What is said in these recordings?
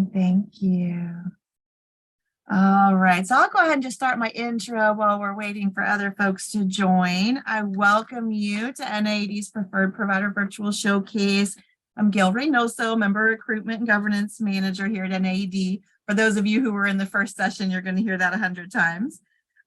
Thank you. All right, so I'll go ahead and just start my intro while we're waiting for other folks to join. I welcome you to NAED's Preferred Provider Virtual Showcase. I'm Gail Reynoso, Member Recruitment and Governance Manager here at NAED. For those of you who were in the first session, you're going to hear that 100 times.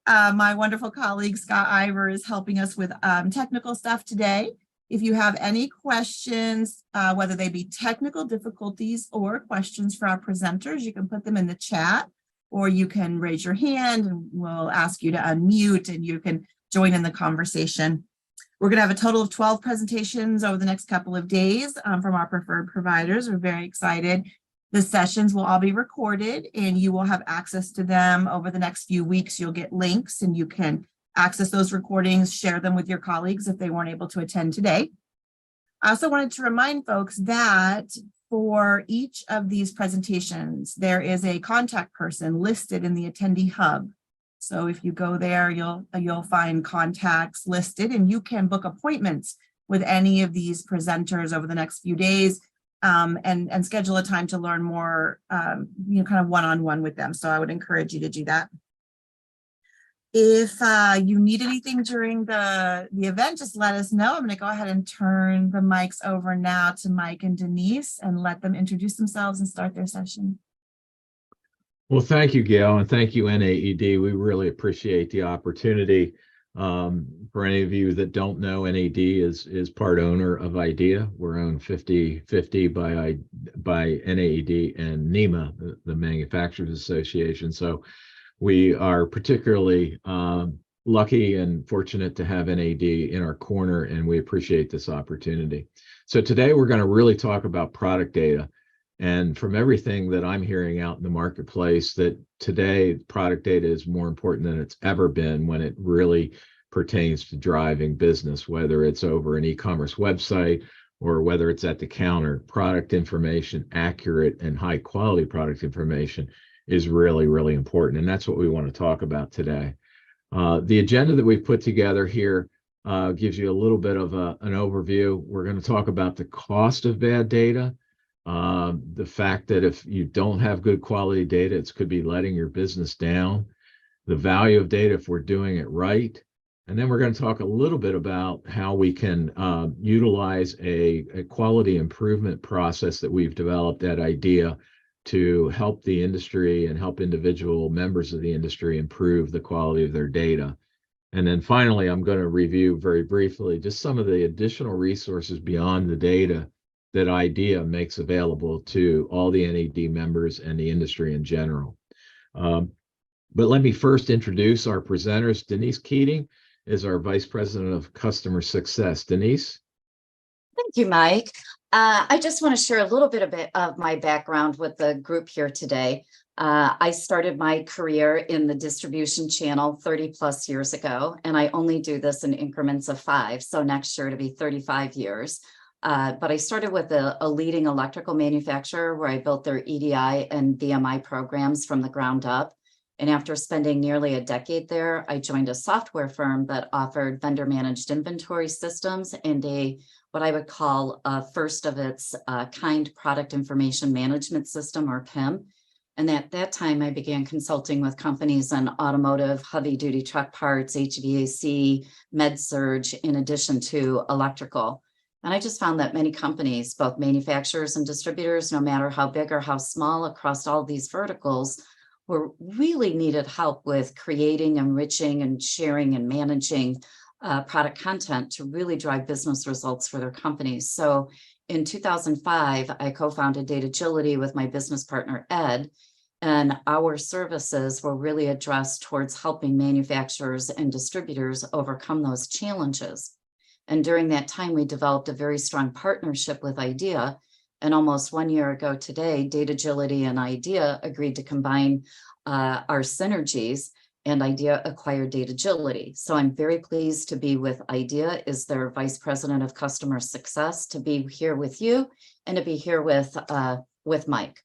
My wonderful colleague, Scott Ivor, is helping us with technical stuff today. If you have any questions, whether they be technical difficulties or questions for our presenters, you can put them in the chat, or you can raise your hand and we'll ask you to unmute and you can join in the conversation. We're going to have a total of 12 presentations over the next couple of days from our preferred providers. We're very excited. The sessions will all be recorded and you will have access to them over the next few weeks. You'll get links and you can access those recordings, share them with your colleagues if they weren't able to attend today. I also wanted to remind folks that for each of these presentations, there is a contact person listed in the attendee hub. So if you go there, you'll find contacts listed and you can book appointments with any of these presenters over the next few days and schedule a time to learn more, kind of one-on-one with them. So I would encourage you to do that. If you need anything during the event, just let us know. I'm going to go ahead and turn the mics over now to Mike and Denise and let them introduce themselves and start their session. Well, thank you, Gail, and thank you, NAED. We really appreciate the opportunity. For any of you that don't know, NAED is part owner of IDEA. We're owned 50-50 by NAED and NEMA, the Manufacturers Association. So we are particularly lucky and fortunate to have NAED in our corner, and we appreciate this opportunity. So today we're going to really talk about product data. And from everything that I'm hearing out in the marketplace, that today product data is more important than it's ever been when it really pertains to driving business, whether it's over an e-commerce website or whether it's at the counter. Product information, accurate and high quality product information is really, really important. And that's what we want to talk about today. The agenda that we've put together here gives you a little bit of an overview. We're going to talk about the cost of bad data, the fact that if you don't have good quality data, it could be letting your business down, the value of data if we're doing it right. And then we're going to talk a little bit about how we can utilize a quality improvement process that we've developed at IDEA to help the industry and help individual members of the industry improve the quality of their data. And then finally, I'm going to review very briefly just some of the additional resources beyond the data that IDEA makes available to all the NAED members and the industry in general. But let me first introduce our presenters. Denise Keating is our Vice President of Customer Success. Denise? Thank you, Mike. I just want to share a little bit of my background with the group here today. I started my career in the distribution channel 30 plus years ago, and I only do this in increments of 5. So next year to be 35 years. But I started with a leading electrical manufacturer where I built their EDI and VMI programs from the ground up. And after spending nearly a decade there, I joined a software firm that offered vendor managed inventory systems and what I would call a first of its kind product information management system, or PIM. And at that time, I began consulting with companies on automotive, heavy duty truck parts, HVAC, med-surg, in addition to electrical. And I just found that many companies, both manufacturers and distributors, no matter how big or how small across all these verticals, were really needed help with creating, enriching, and sharing and managing product content to really drive business results for their companies. So in 2005, I co-founded Datagility with my business partner, Ed, and our services were really addressed towards helping manufacturers and distributors overcome those challenges. And during that time, we developed a very strong partnership with IDEA. And almost 1 year ago today, Datagility and IDEA agreed to combine our synergies, and IDEA acquired Datagility. So I'm very pleased to be with IDEA as their Vice President of Customer Success, to be here with you and to be here with Mike.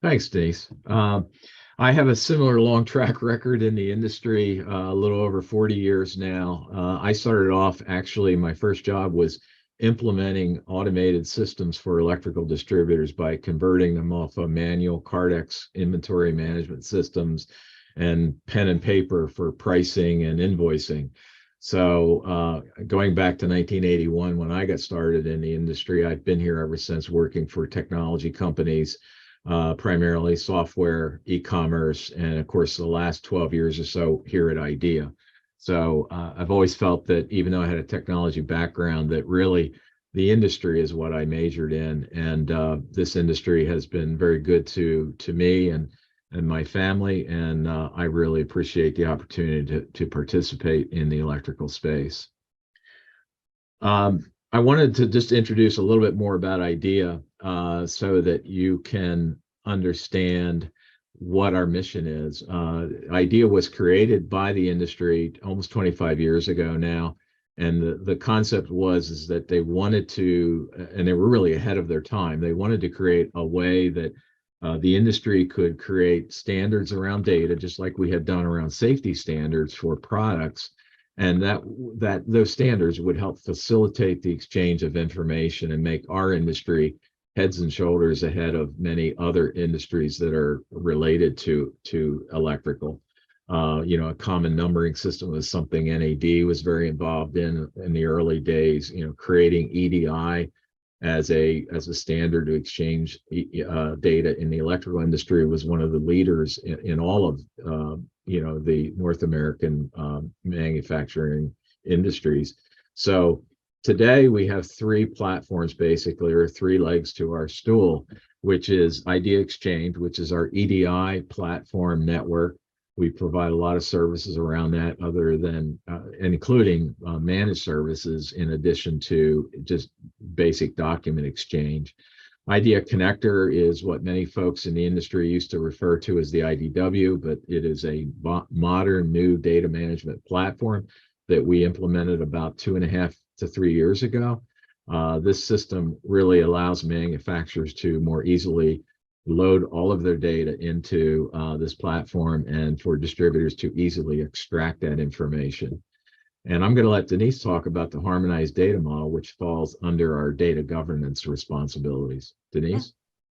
Thanks, Denise. I have a similar long track record in the industry, a little over 40 years now. I started off, actually, my first job was implementing automated systems for electrical distributors by converting them off of manual Cardex inventory management systems and pen and paper for pricing and invoicing. So going back to 1981, when I got started in the industry, I've been here ever since, working for technology companies, primarily software, e-commerce, and of course, the last 12 years or so here at IDEA. So I've always felt that even though I had a technology background, that really the industry is what I majored in. And this industry has been very good to me and my family. And I really appreciate the opportunity to participate in the electrical space. I wanted to just introduce a little bit more about IDEA so that you can understand what our mission is. IDEA was created by the industry almost 25 years ago now. And the concept is that they wanted to, and they were really ahead of their time, they wanted to create a way that the industry could create standards around data, just like we had done around safety standards for products. And that those standards would help facilitate the exchange of information and make our industry heads and shoulders ahead of many other industries that are related to electrical. A common numbering system was something NAD was very involved in the early days. Creating EDI as a standard to exchange data in the electrical industry was one of the leaders in all of the North American manufacturing industries. So today we have three platforms, basically, or three legs to our stool, which is IDEA Exchange, which is our EDI platform network. We provide a lot of services around that, other than including managed services, in addition to just basic document exchange. IDEA Connector is what many folks in the industry used to refer to as the IDW, but it is a modern new data management platform that we implemented about 2.5 to 3 years ago. This system really allows manufacturers to more easily load all of their data into this platform, and for distributors to easily extract that information. And I'm going to let Denise talk about the Harmonized Data Model, which falls under our data governance responsibilities. Denise?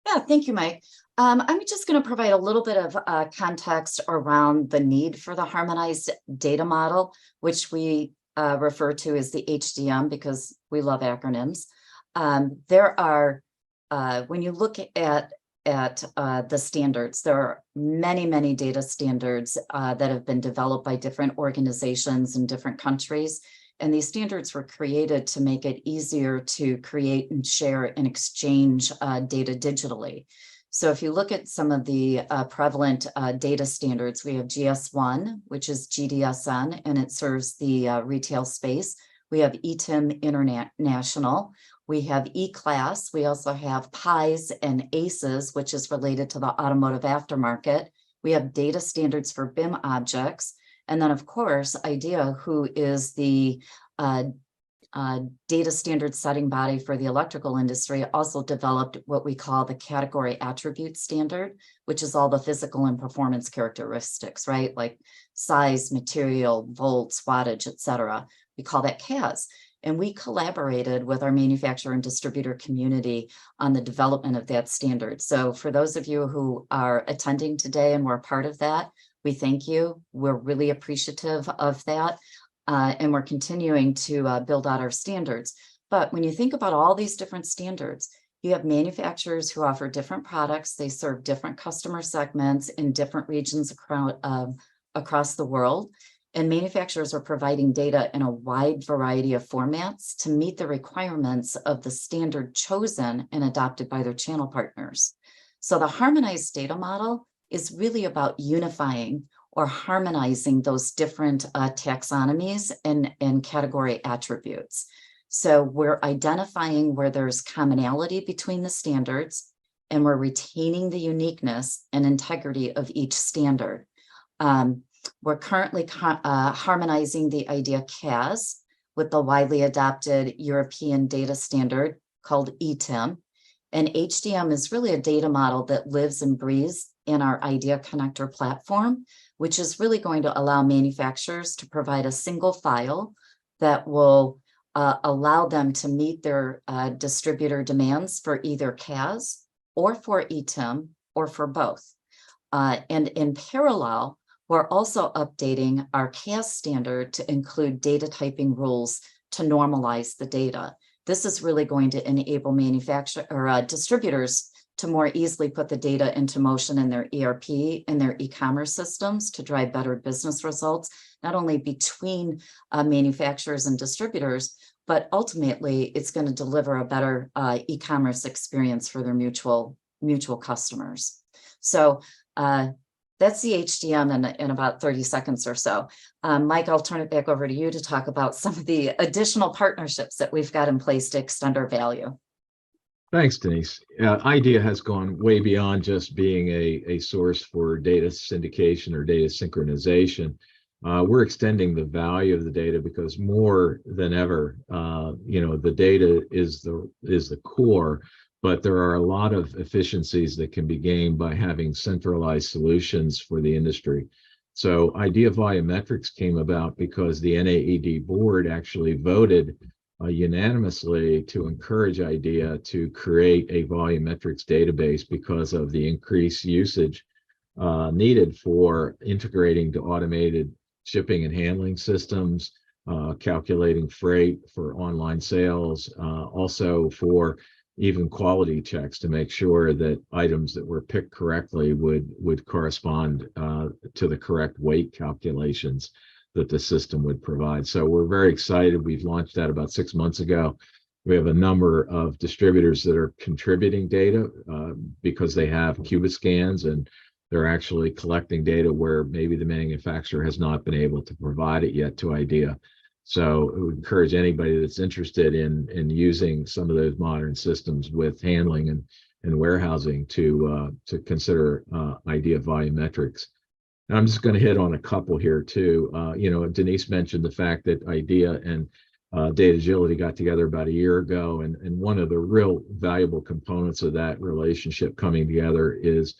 Yeah, thank you, Mike. I'm just going to provide a little bit of context around the need for the Harmonized Data Model, which we refer to as the HDM because we love acronyms. There are, when you look at the standards, there are many data standards that have been developed by different organizations in different countries. And these standards were created to make it easier to create and share and exchange data digitally. So if you look at some of the prevalent data standards, we have GS1, which is GDSN, and it serves the retail space. We have ETIM International. We have E-Class. We also have PIEs and ACEs, which is related to the automotive aftermarket. We have data standards for BIM objects. And then, of course, IDEA, who is the data standard setting body for the electrical industry, also developed what we call the category attribute standard, which is all the physical and performance characteristics, right? Like size, material, volts, wattage, et cetera. We call that CAS. And we collaborated with our manufacturer and distributor community on the development of that standard. So for those of you who are attending today and were a part of that, we thank you. We're really appreciative of that. And we're continuing to build out our standards. But when you think about all these different standards, you have manufacturers who offer different products. They serve different customer segments in different regions across the world. And manufacturers are providing data in a wide variety of formats to meet the requirements of the standard chosen and adopted by their channel partners. So the Harmonized Data Model is really about unifying or harmonizing those different taxonomies and category attributes. So we're identifying where there's commonality between the standards, and we're retaining the uniqueness and integrity of each standard. We're currently harmonizing the IDEA CAS with the widely adopted European data standard called ETIM. And HDM is really a data model that lives and breathes in our IDEA Connector platform, which is really going to allow manufacturers to provide a single file that will allow them to meet their distributor demands for either CAS or for ETIM or for both. And in parallel, we're also updating our CAS standard to include data typing rules to normalize the data. This is really going to enable distributors to more easily put the data into motion in their ERP and their e-commerce systems to drive better business results, not only between manufacturers and distributors, but ultimately it's going to deliver a better e-commerce experience for their mutual customers. So that's the HDM in about 30 seconds or so. Mike, I'll turn it back over to you to talk about some of the additional partnerships that we've got in place to extend our value. Thanks, Denise. IDEA has gone way beyond just being a source for data syndication or data synchronization. We're extending the value of the data because more than ever, the data is the core, but there are a lot of efficiencies that can be gained by having centralized solutions for the industry. So IDEA Volumetrics came about because the NAED board actually voted unanimously to encourage IDEA to create a volumetrics database because of the increased usage needed for integrating to automated shipping and handling systems, calculating freight for online sales, also for even quality checks to make sure that items that were picked correctly would correspond to the correct weight calculations that the system would provide. So we're very excited. We've launched that about 6 months ago. We have a number of distributors that are contributing data because they have Qubit scans and they're actually collecting data where maybe the manufacturer has not been able to provide it yet to IDEA. So I would encourage anybody that's interested in using some of those modern systems with handling and warehousing to consider IDEA Volumetrics. And I'm just going to hit on a couple here too. Denise mentioned the fact that IDEA and Data Agility got together about a year ago, and one of the real valuable components of that relationship coming together is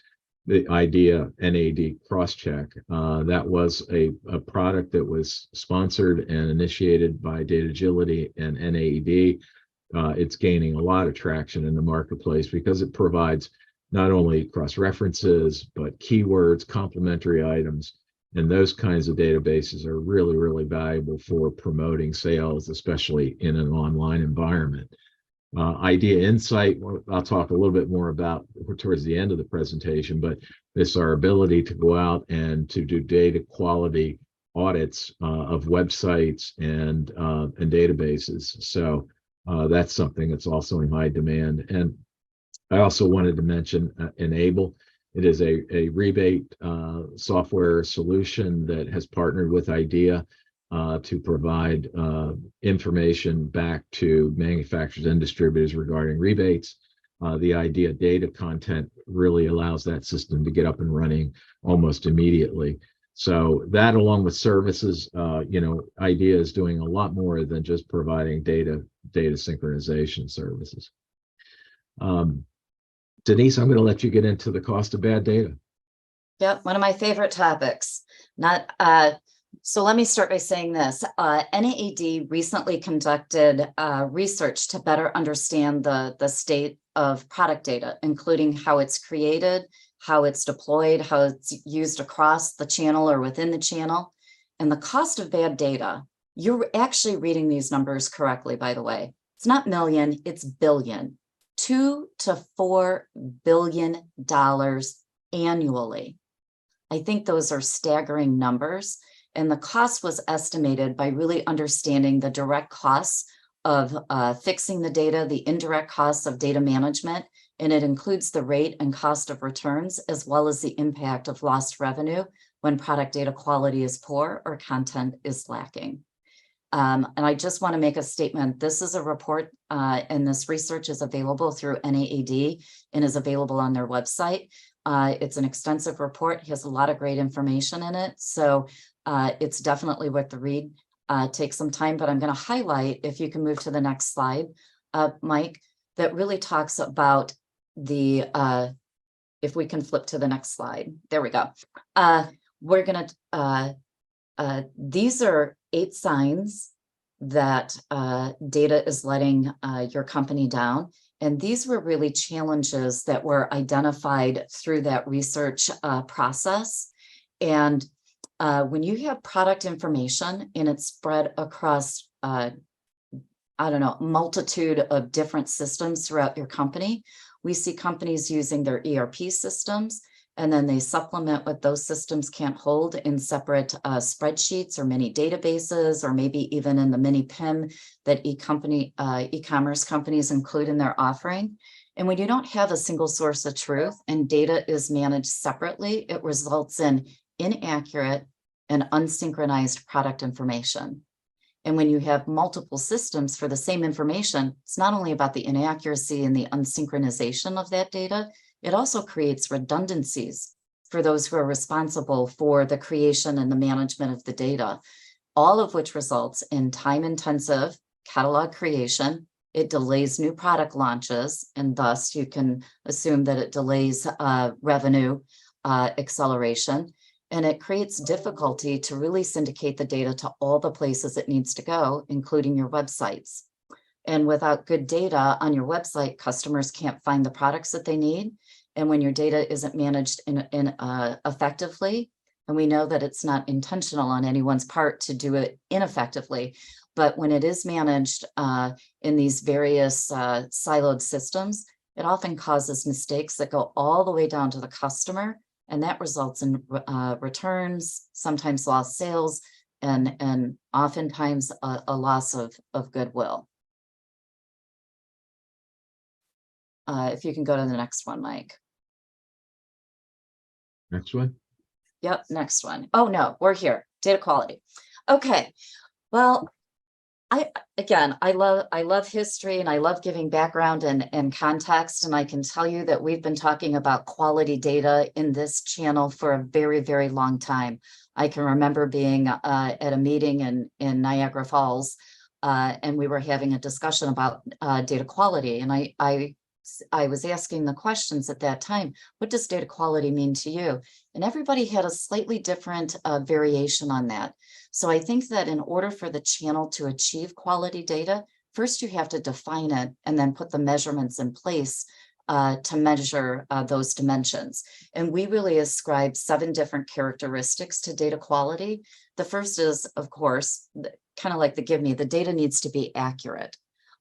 the IDEA NAD cross-check. That was a product that was sponsored and initiated by Data Agility and NAD. It's gaining a lot of traction in the marketplace because it provides not only cross-references, but keywords, complementary items, and those kinds of databases are really, really valuable for promoting sales, especially in an online environment. IDEA Insight, I'll talk a little bit more about towards the end of the presentation, but it's our ability to go out and to do data quality audits of websites and databases. So that's something that's also in high demand. And I also wanted to mention Enable. It is a rebate software solution that has partnered with IDEA to provide information back to manufacturers and distributors regarding rebates. The IDEA data content really allows that system to get up and running almost immediately. So that, along with services, IDEA is doing a lot more than just providing data synchronization services. Denise, I'm going to let you get into the cost of bad data. Yep, one of my favorite topics. So let me start by saying this. NAED recently conducted research to better understand the state of product data, including how it's created, how it's deployed, how it's used across the channel or within the channel. And the cost of bad data, you're actually reading these numbers correctly, by the way. It's not million, it's billion. $2 to $4 billion annually. I think those are staggering numbers. And the cost was estimated by really understanding the direct costs of fixing the data, the indirect costs of data management, and it includes the rate and cost of returns, as well as the impact of lost revenue when product data quality is poor or content is lacking. And I just want to make a statement. This is a report and this research is available through NAED and is available on their website. It's an extensive report. It has a lot of great information in it. So it's definitely worth the read. Take some time, but I'm going to highlight, if you can move to the next slide, Mike, that really talks about the, if we can flip to the next slide. There we go. We're going to, these are 8 signs that data is letting your company down. And these were really challenges that were identified through that research process. And when you have product information and it's spread across, I don't know, multitude of different systems throughout your company, we see companies using their ERP systems, and then they supplement what those systems can't hold in separate spreadsheets or mini databases, or maybe even in the mini PIM that e-commerce companies include in their offering. And when you don't have a single source of truth and data is managed separately, it results in inaccurate and unsynchronized product information. And when you have multiple systems for the same information, it's not only about the inaccuracy and the unsynchronization of that data, it also creates redundancies for those who are responsible for the creation and the management of the data, all of which results in time-intensive catalog creation. It delays new product launches, and thus you can assume that it delays revenue acceleration. And it creates difficulty to really syndicate the data to all the places it needs to go, including your websites. And without good data on your website, customers can't find the products that they need. And when your data isn't managed effectively, and we know that it's not intentional on anyone's part to do it ineffectively, but when it is managed in these various siloed systems, it often causes mistakes that go all the way down to the customer. And that results in returns, sometimes lost sales, and oftentimes a loss of goodwill. If you can go to the next one, Mike. Next one. Yep, next one. Oh, no, we're here. Data quality. Okay, well, I love history, and I love giving background and context. And I can tell you that we've been talking about quality data in this channel for a very, very long time. I can remember being at a meeting in Niagara Falls, and we were having a discussion about data quality. And I was asking the questions at that time, what does data quality mean to you? And everybody had a slightly different variation on that. So I think that in order for the channel to achieve quality data, first you have to define it and then put the measurements in place to measure those dimensions. And we really ascribe 7 different characteristics to data quality. The first is, of course, kind of like the data needs to be accurate.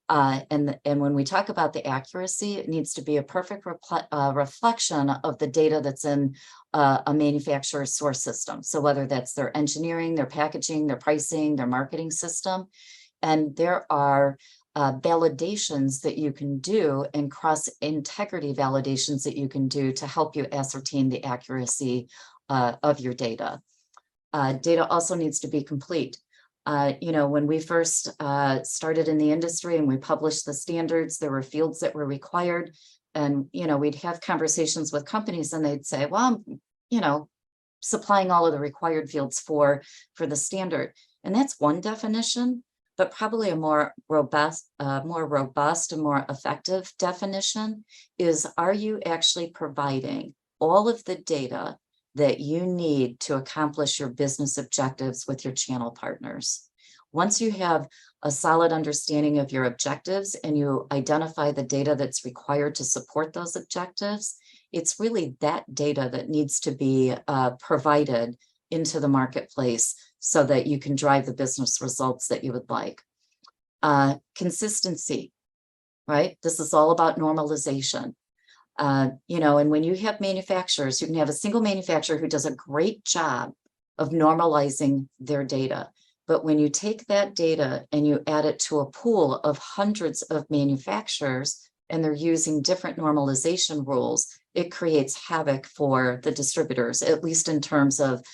And when we talk about the accuracy, it needs to be a perfect reflection of the data that's in a manufacturer's source system. So whether that's their engineering, their packaging, their pricing, their marketing system. And there are validations that you can do, and cross-integrity validations that you can do to help you ascertain the accuracy of your data. Data also needs to be complete. When we first started in the industry and we published the standards, there were fields that were required. And, we'd have conversations with companies and they'd say, well, I'm, supplying all of the required fields for the standard. And that's one definition, but probably a more robust and more effective definition is, are you actually providing all of the data that you need to accomplish your business objectives with your channel partners? Once you have a solid understanding of your objectives and you identify the data that's required to support those objectives, it's really that data that needs to be provided into the marketplace so that you can drive the business results that you would like. Consistency, right? This is all about normalization. And when you have manufacturers, you can have a single manufacturer who does a great job of normalizing their data. But when you take that data and you add it to a pool of hundreds of manufacturers and they're using different normalization rules, it creates havoc for the distributors, at least in terms of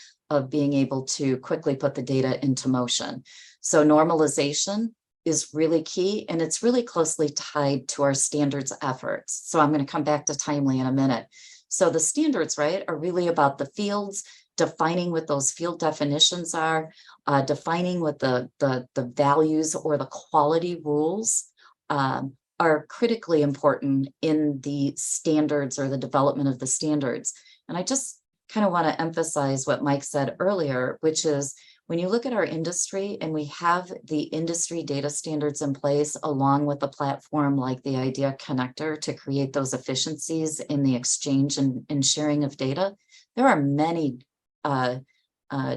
being able to quickly put the data into motion. So normalization is really key, and it's really closely tied to our standards efforts. So I'm going to come back to timely in a minute. So the standards, right, are really about the fields, defining what those field definitions are, defining what the values or the quality rules are critically important in the standards or the development of the standards. And I just kind of want to emphasize what Mike said earlier, which is when you look at our industry and we have the industry data standards in place along with a platform like the IDEA connector to create those efficiencies in the exchange and sharing of data, there are many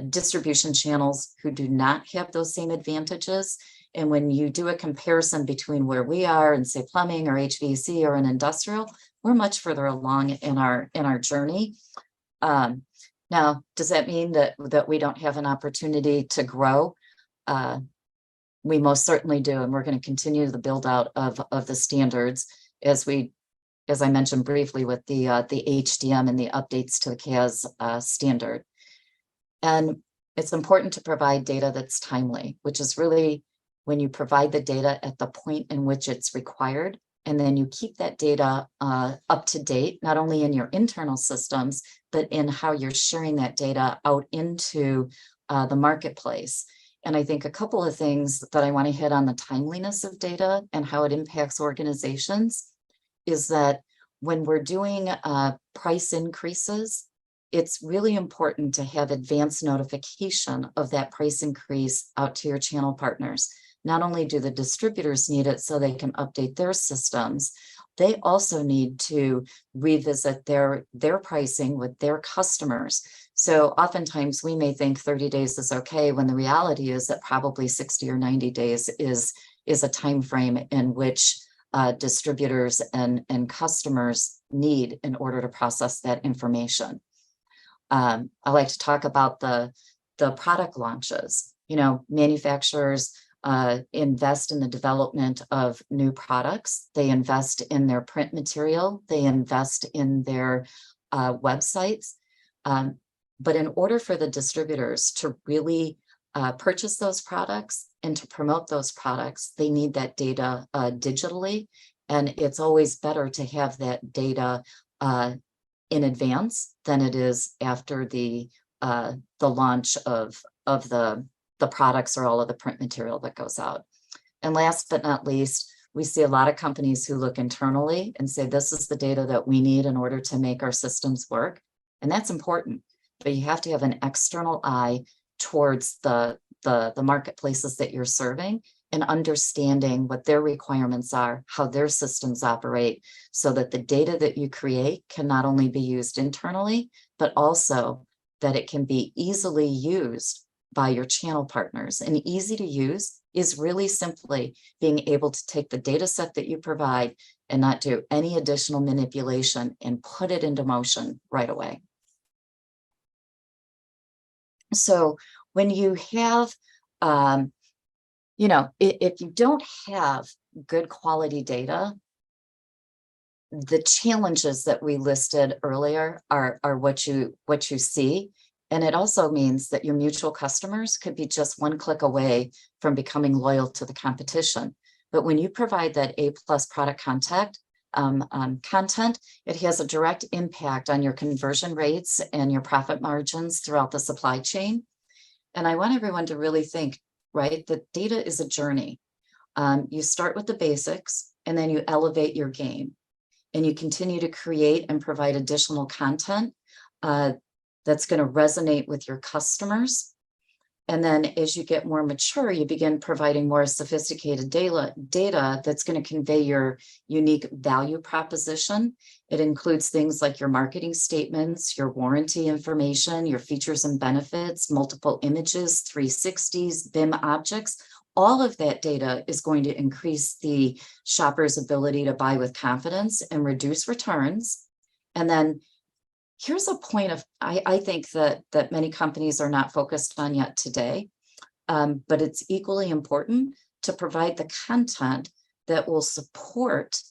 distribution channels who do not have those same advantages. And when you do a comparison between where we are and say plumbing or HVAC or an industrial, we're much further along in our journey. Now, does that mean that we don't have an opportunity to grow? We most certainly do, and we're going to continue the build out of the standards as I mentioned briefly with the HDM and the updates to the CAS standard. And it's important to provide data that's timely, which is really when you provide the data at the point in which it's required, and then you keep that data up to date, not only in your internal systems, but in how you're sharing that data out into the marketplace. And I think a couple of things that I want to hit on the timeliness of data and how it impacts organizations is that when we're doing price increases, it's really important to have advance notification of that price increase out to your channel partners. Not only do the distributors need it so they can update their systems, they also need to revisit their pricing with their customers. So oftentimes we may think 30 days is okay when the reality is that probably 60 or 90 days is a time frame in which distributors and customers need in order to process that information. I like to talk about the product launches. You know, manufacturers invest in the development of new products. They invest in their print material. They invest in their websites. But in order for the distributors to really purchase those products and to promote those products, they need that data digitally. And it's always better to have that data in advance than it is after the launch of the products or all of the print material that goes out. And last but not least, we see a lot of companies who look internally and say, this is the data that we need in order to make our systems work. And that's important, but you have to have an external eye towards the marketplaces that you're serving and understanding what their requirements are, how their systems operate, so that the data that you create can not only be used internally, but also that it can be easily used by your channel partners. And easy to use is really simply being able to take the data set that you provide and not do any additional manipulation and put it into motion right away. So when you have, you know, if you don't have good quality data, the challenges that we listed earlier are what you see. And it also means that your mutual customers could be just one click away from becoming loyal to the competition. But when you provide that A+ product content, it has a direct impact on your conversion rates and your profit margins throughout the supply chain. And I want everyone to really think, right, that data is a journey. You start with the basics and then you elevate your game and you continue to create and provide additional content that's going to resonate with your customers. And then as you get more mature, you begin providing more sophisticated data that's going to convey your unique value proposition. It includes things like your marketing statements, your warranty information, your features and benefits, multiple images, 360s, BIM objects. All of that data is going to increase the shopper's ability to buy with confidence and reduce returns. And then here's a point of, I think that many companies are not focused on yet today, but it's equally important to provide the content that will support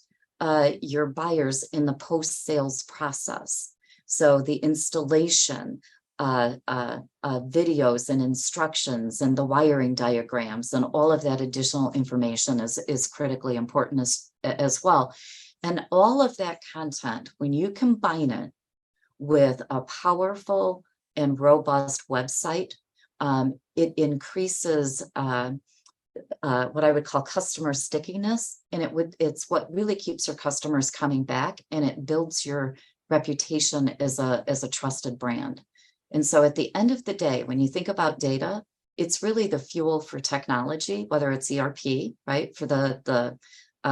your buyers in the post-sales process. So the installation, videos and instructions and the wiring diagrams and all of that additional information is critically important as well. And all of that content, when you combine it with a powerful and robust website, it increases what I would call customer stickiness, and it's what really keeps your customers coming back, and it builds your reputation as a trusted brand. And so at the end of the day, when you think about data, it's really the fuel for technology, whether it's ERP, right, for the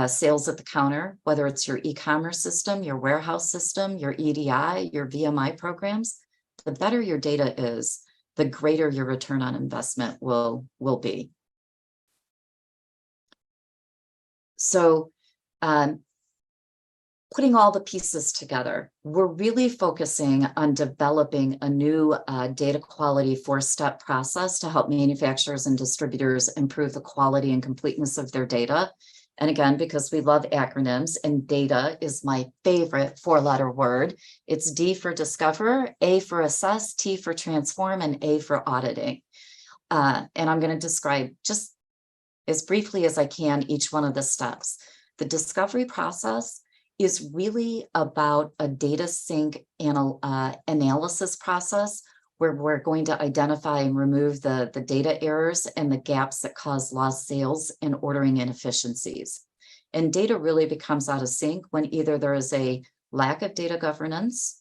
sales at the counter, whether it's your e-commerce system, your warehouse system, your EDI, your VMI programs. The better your data is, the greater your return on investment will be. So putting all the pieces together, we're really focusing on developing a new data quality 4-step process to help manufacturers and distributors improve the quality and completeness of their data. And again, because we love acronyms, and data is my favorite 4-letter word. It's D for discover, A for assess, T for transform, and A for auditing. And I'm going to describe just as briefly as I can each one of the steps. The discovery process is really about a data sync analysis process where we're going to identify and remove the data errors and the gaps that cause lost sales and ordering inefficiencies. And data really becomes out of sync when either there is a lack of data governance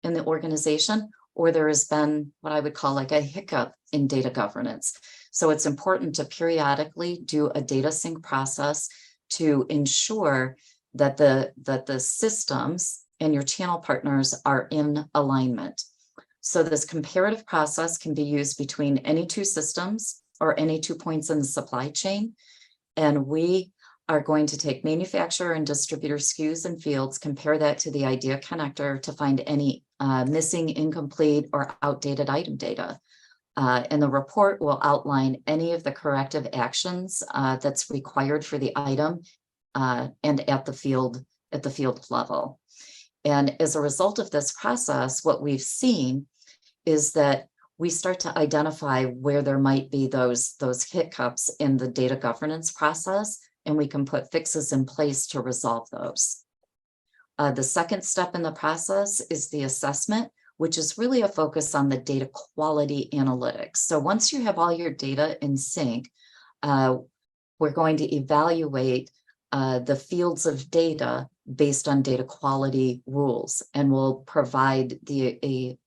in the organization, or there has been what I would call like a hiccup in data governance. So it's important to periodically do a data sync process to ensure that the systems and your channel partners are in alignment. So this comparative process can be used between any 2 systems or any 2 points in the supply chain. And we are going to take manufacturer and distributor SKUs and fields, compare that to the IDEA connector to find any missing, incomplete, or outdated item data. And the report will outline any of the corrective actions that's required for the item and at the field level. And as a result of this process, what we've seen is that we start to identify where there might be those hiccups in the data governance process, and we can put fixes in place to resolve those. The second step in the process is the assessment, which is really a focus on the data quality analytics. So once you have all your data in sync, we're going to evaluate the fields of data based on data quality rules, and we'll provide the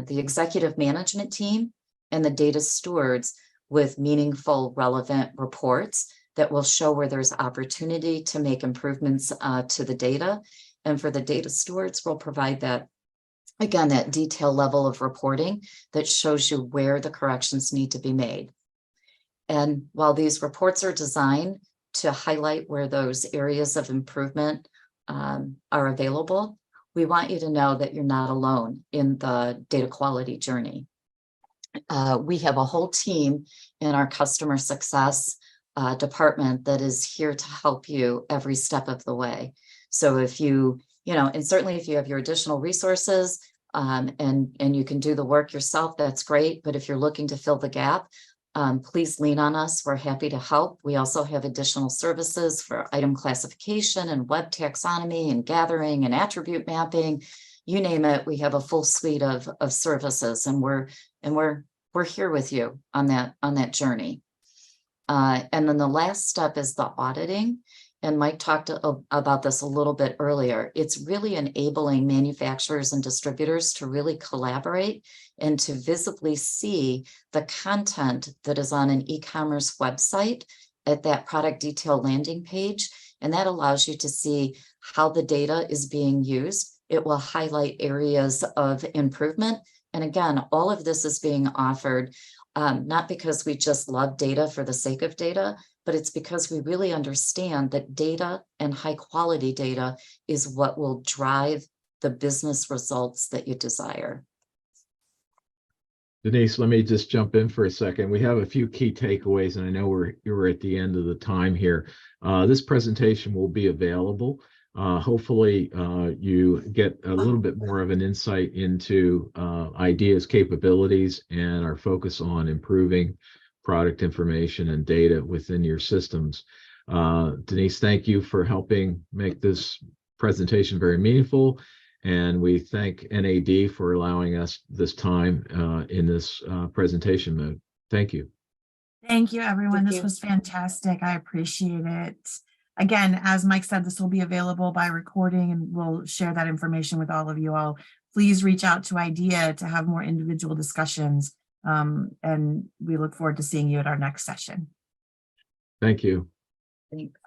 executive management team and the data stewards with meaningful, relevant reports that will show where there's opportunity to make improvements to the data. And for the data stewards, we'll provide that, again, that detail level of reporting that shows you where the corrections need to be made. And while these reports are designed to highlight where those areas of improvement are available, we want you to know that you're not alone in the data quality journey. We have a whole team in our customer success department that is here to help you every step of the way. So if and certainly if you have your additional resources and you can do the work yourself, that's great. But if you're looking to fill the gap, please lean on us. We're happy to help. We also have additional services for item classification and web taxonomy and gathering and attribute mapping. You name it, we have a full suite of services, and we're here with you on that journey. And then the last step is the auditing. And Mike talked about this a little bit earlier. It's really enabling manufacturers and distributors to really collaborate and to visibly see the content that is on an e-commerce website at that product detail landing page. And that allows you to see how the data is being used. It will highlight areas of improvement. And again, all of this is being offered not because we just love data for the sake of data, but it's because we really understand that data and high quality data is what will drive the business results that you desire. Denise, let me just jump in for a second. We have a few key takeaways, and I know we're at the end of the time here. This presentation will be available. Hopefully, you get a little bit more of an insight into IDEA's capabilities and our focus on improving product information and data within your systems. Denise, thank you for helping make this presentation very meaningful. And we thank NAD for allowing us this time in this presentation mode. Thank you. Thank you, everyone. Thank This you. was fantastic. I appreciate it. again, as Mike said, this will be available by recording, and we'll share that information with all of you all. Please reach out to IDEA to have more individual discussions. And we look forward to seeing you at our next session. Thank you. Thanks.